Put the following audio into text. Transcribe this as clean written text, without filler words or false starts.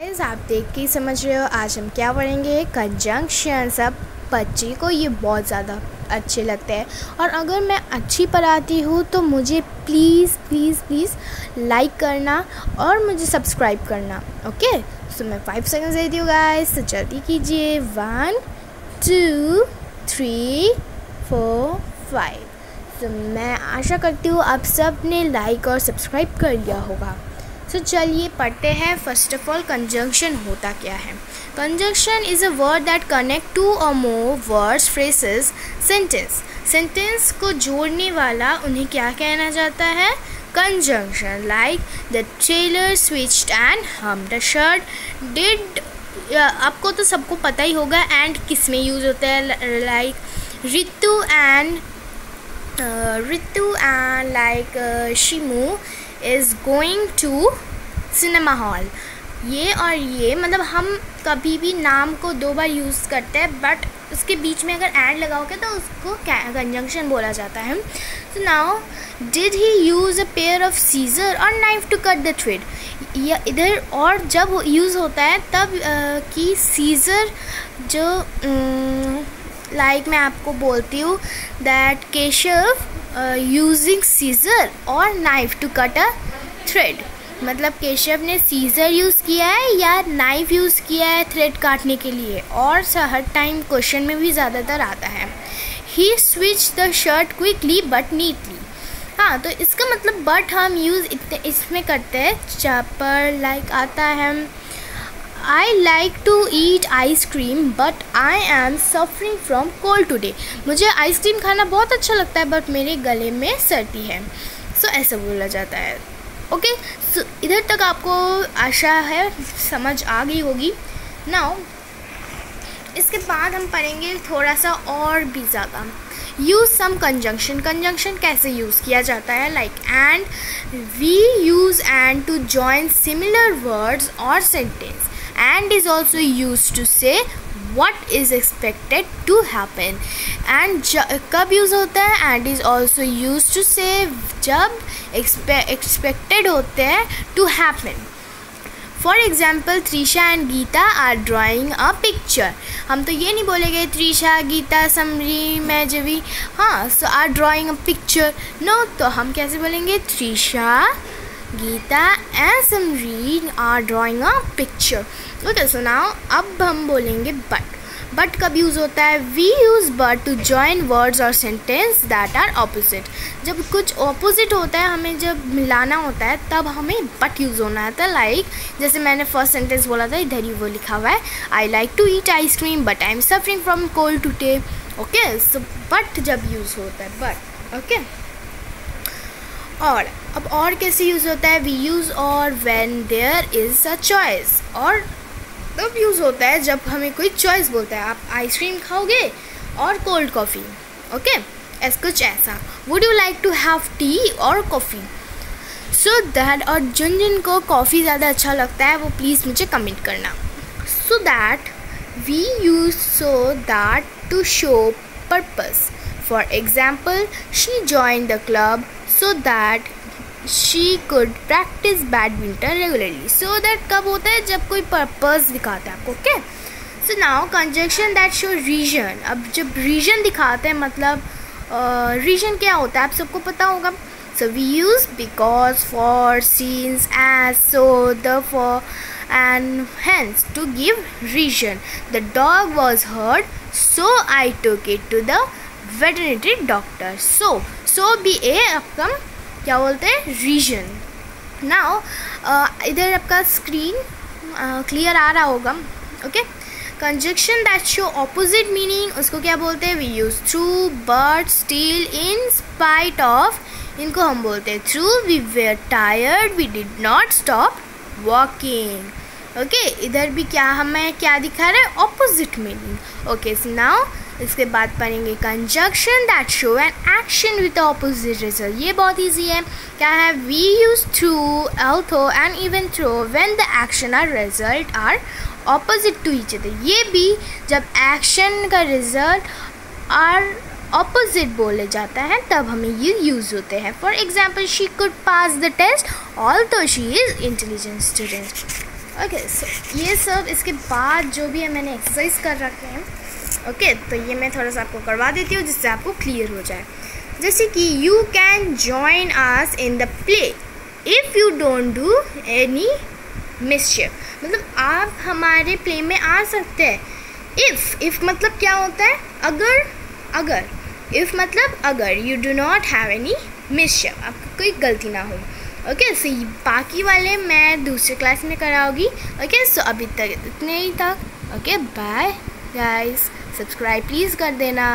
Guys, आप देख के ही समझ रहे हो आज हम क्या पढ़ेंगे। कंजंक्शन। सब बच्चे को ये बहुत ज़्यादा अच्छे लगते हैं और अगर मैं अच्छी पढ़ाती हूँ तो मुझे प्लीज़ प्लीज़ प्लीज़ लाइक करना और मुझे सब्सक्राइब करना। ओके, सो मैं 5 सेकंड्स देती हूँ गाइस, तो जल्दी कीजिए। 1 2 3 4 5। तो मैं आशा करती हूँ आप सब ने लाइक और सब्सक्राइब कर लिया होगा। तो चलिए पढ़ते हैं। फर्स्ट ऑफ ऑल, कंजंक्शन होता क्या है। Conjunction is a word that connect 2 or more words, phrases, sentence. Sentence को जोड़ने वाला उन्हें क्या कहना जाता है? Conjunction. Like the tailor stitched and hem the shirt did. आपको तो सबको पता ही होगा एंड किस में यूज़ होता है। Like Ritu and like Shimu is going to cinema hall. ये और ये मतलब हम कभी भी नाम को 2 बार यूज़ करते हैं, बट उसके बीच में अगर एंड लगाओगे तो उसको कंजंक्शन बोला जाता है। तो now, did he use a pair of scissor और knife to cut the thread. या इधर और जब यूज़ होता है तब कि सीजर जो लाइक मैं आपको बोलती हूँ दैट केशव यूजिंग सीजर और knife to cut a thread. मतलब केशव ने सीजर यूज़ किया है या नाइफ यूज़ किया है थ्रेड काटने के लिए। और हर टाइम क्वेश्चन में भी ज़्यादातर आता है he switch the shirt quickly but neatly. हाँ, तो इसका मतलब बट हम यूज़ इसमें करते हैं जहाँ पर लाइक आता है I like to eat ice cream but I am suffering from cold today। मुझे आइसक्रीम खाना बहुत अच्छा लगता है बट मेरे गले में सर्दी है। सो ऐसा बोला जाता है। ओके, सो इधर तक आपको आशा है समझ आ गई होगी। नाउ इसके बाद हम पढ़ेंगे थोड़ा सा और भी ज़्यादा। Use some conjunction. कंजंक्शन कैसे यूज़ किया जाता है? Like and, we use and to join similar words और sentence. And is also used to say what is expected to happen। and कब यूज़ होता है? and is also used to say जब expected होते हैं to happen। For example, Trisha and Gita are drawing a picture। हम तो ये नहीं बोलेंगे त्रिशा, गीता, समरी, मैजवी, हाँ, so are drawing a picture। no, तो हम कैसे बोलेंगे? Trisha, Geeta and Samri are drawing a picture. Okay, so now अब हम बोलेंगे बट। बट कब यूज़ होता है? We use but to join words और सेंटेंस दैट आर ऑपोजिट। जब कुछ ऑपोजिट होता है, हमें जब मिलाना होता है तब हमें बट यूज़ होना आता है। लाइक जैसे मैंने फर्स्ट सेंटेंस बोला था, इधर ही वो लिखा हुआ है, I like to eat ice cream but I am suffering from cold today. Okay, so but जब यूज़ होता है बट। ओके, और अब और कैसे यूज़ होता है? We use or when there is a choice. और तब यूज़ होता है जब हमें कोई चॉइस बोलता है, आप आइसक्रीम खाओगे और कोल्ड कॉफ़ी। ओके, ऐसा कुछ ऐसा। Would you like to have tea or coffee? So that, और जिन जिन को कॉफ़ी ज़्यादा अच्छा लगता है वो प्लीज़ मुझे कमेंट करना। So that we use so that to show purpose. For example, she join the club so that she could practice badminton regularly। so that कब होता है? जब कोई पर्पस दिखाता है आपको। Okay, so now conjunction that show region। अब जब region दिखाते हैं मतलब region क्या होता है आप सबको पता होगा। so we use because, for, since, as, so, therefore and hence to give region। the dog was hurt so I took it to the veterinary doctor। so भी ए आपका क्या बोलते हैं? रीजन। नाउ इधर आपका स्क्रीन क्लियर आ रहा होगा। Okay, conjunction that show opposite meaning उसको क्या बोलते हैं? We use though, but, still, in spite of, इनको हम बोलते हैं though. We were tired, we did not stop walking. Okay, इधर भी क्या हमें क्या दिखा रहा है? Opposite meaning. Okay, so now इसके बाद पढ़ेंगे conjunction that show an action with opposite result. ये बहुत ईजी है। क्या है? We use though, although and even though when the action और result are opposite to each other. ये भी जब एक्शन का रिजल्ट आर ऑपोजिट बोले जाता है तब हमें ये यूज़ होते हैं। For example, she could pass the test although she is intelligent student. Okay so ये सब इसके बाद जो भी है मैंने एक्सरसाइज कर रखे हैं। ओके तो ये मैं थोड़ा सा आपको करवा देती हूँ जिससे आपको क्लियर हो जाए। जैसे कि you can join us in the play if you don't do any मिसचिफ, मतलब आप हमारे प्ले में आ सकते हैं। इफ़ मतलब क्या होता है, अगर इफ़ मतलब अगर you do not have any मिसचिफ, आपको कोई गलती ना हो। ओके सो बाकी वाले मैं दूसरे क्लास में कराऊंगी। ओके सो अभी तक इतने ही तक। Okay bye guys, subscribe please कर देना।